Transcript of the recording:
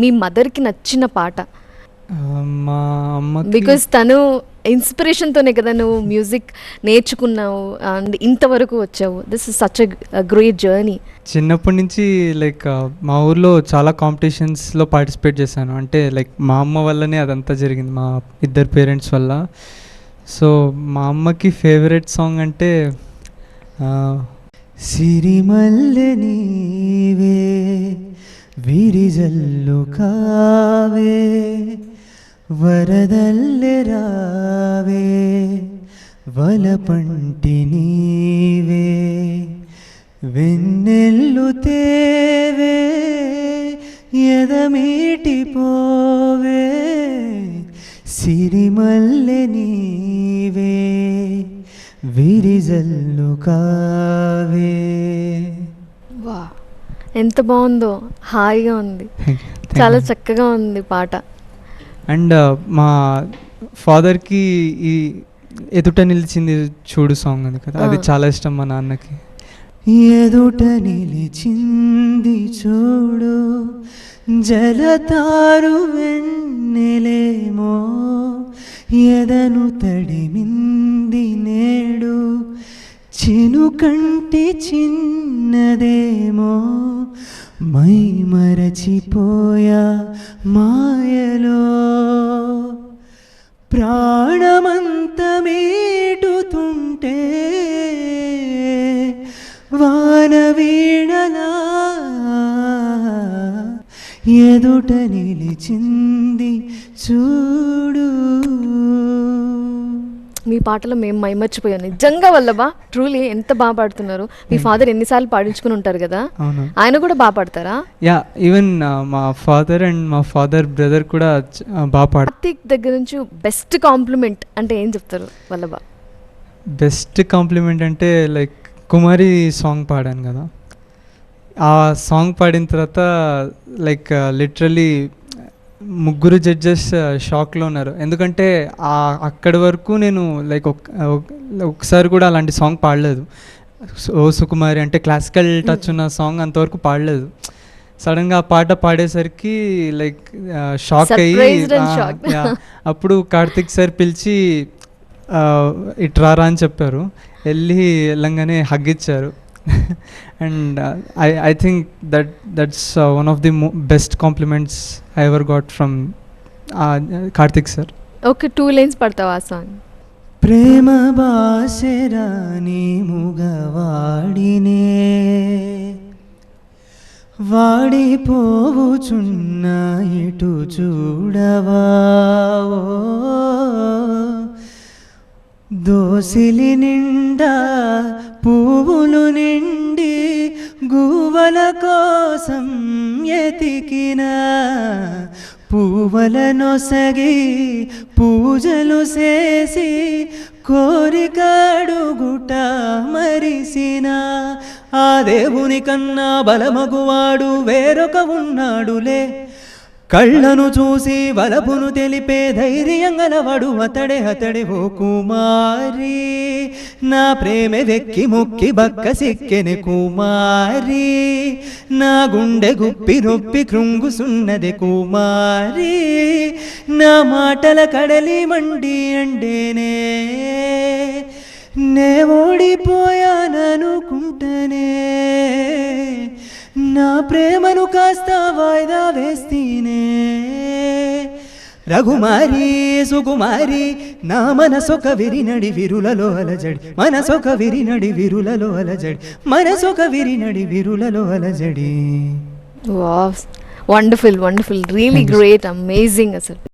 మీ మదర్కి నచ్చిన పాట? మా అమ్మకి బికాజ్ తను ఇన్స్పిరేషన్తోనే కదా నువ్వు మ్యూజిక్ నేర్చుకున్నావు అండ్ ఇంతవరకు వచ్చావు. This is such a great journey. చిన్నప్పటి నుంచి లైక్ మా ఊర్లో చాలా కాంపిటీషన్స్లో పార్టిసిపేట్ చేశాను. అంటే లైక్ మా అమ్మ వల్లనే అదంతా జరిగింది, మా ఇద్దరు పేరెంట్స్ వల్ల. సో మా అమ్మకి ఫేవరెట్ సాంగ్ అంటే సిరిమల్లె నీవే విరిజల్లు కావే వరదల్లె రావే వలపంటి నీవే వెన్నెల్లు తేవే ఎదమీటి పోవే సిరిమల్లె నీవే విరిజల్లు కావే. వా, ఎంత బాగుందో, హాయిగా ఉంది, చాలా చక్కగా ఉంది పాట. అండ్ మా ఫాదర్కి ఈ ఎదుట నిలిచింది చూడు సాంగ్ ఉంది కదా, అది చాలా ఇష్టం మా నాన్నకి. ఎదుట నిలిచింది చూడు జలతారు వెన్నెలేమో ఎదను తడిమింది నేడు చినుకంటి చిన్నదేమో మై మరచిపోయా మాయలో ప్రాణమంత మీటుతుంటే వాన వీణలా ఎదుట నిలిచింది చూడు. మీ పాటలో మేము మైమర్చిపోయాం నిజంగా. వల్లభా, ట్రూలీ ఎంత బాగా పాడుతున్నారు. మీ ఫాదర్ ఎన్నిసార్లు పాడించుకుని ఉంటారు కదా, ఆయన కూడా బాగా పాడతారా? యా, ఈవెన్ మా ఫాదర్ అండ్ మా ఫాదర్ బ్రదర్ కూడా బాగా పాడతారు. కార్తీక్ దగ్గర నుంచి బెస్ట్ కాంప్లిమెంట్ అంటే ఏం చెప్తారు వల్లభా? బెస్ట్ కాంప్లిమెంట్ అంటే లైక్ కుమారి సాంగ్ పాడాను కదా, ఆ సాంగ్ పాడిన తర్వాత లైక్ లిటరలీ ముగ్గురు జడ్జెస్ షాక్లో ఉన్నారు. ఎందుకంటే అక్కడి వరకు నేను లైక్ ఒకసారి కూడా అలాంటి సాంగ్ పాడలేదు. ఓ సుకుమారి అంటే క్లాసికల్ టచ్ ఉన్న సాంగ్ అంతవరకు పాడలేదు. సడన్గా ఆ పాట పాడేసరికి లైక్ షాక్ అయ్యి అప్పుడు కార్తిక్ సార్ పిలిచి ఇట్రారా అని చెప్పారు. వెళ్ళంగానే హగ్ ఇచ్చారు. And I think that's one of the best compliments I ever got from Karthik sir. Okay, 2 lines padtava aa song. Prema baserani mugavadine వాడి పోవుచున్న ఇటు చూడవా దోసిలి నిండా పువ్వులు నిండి గువ్వల కోసం ఎతికిన పువ్వుల నొసగి పూజలు చేసి కోరికడుగుట మరిసిన ఆ దేవుని కన్నా బలమగువాడు వేరొక ఉన్నాడులే కళ్ళను చూసి వలపును తెలిపే ధైర్యం గలవాడు అతడే ఓ కుమారి నా ప్రేమ వెక్కి ముక్కి బక్క సిక్కెని కుమారి నా గుండె గుప్పి నొప్పి కృంగుసున్నది కుమారి నా మాటల కడలి మండి అండేనే నే ఓడిపోయాననుకుంటనే నా ప్రేమను కాస్త వాయిదా వేస్తీనే రఘుమారి సుకుమారి నా మనసొక విరినడి విరులలో అలజడి మనసొక విరినడి విరులలో అలజడి మనసొక విరినడి విరులలో అలజడి. Wow, wonderful, really great, amazing అసలు.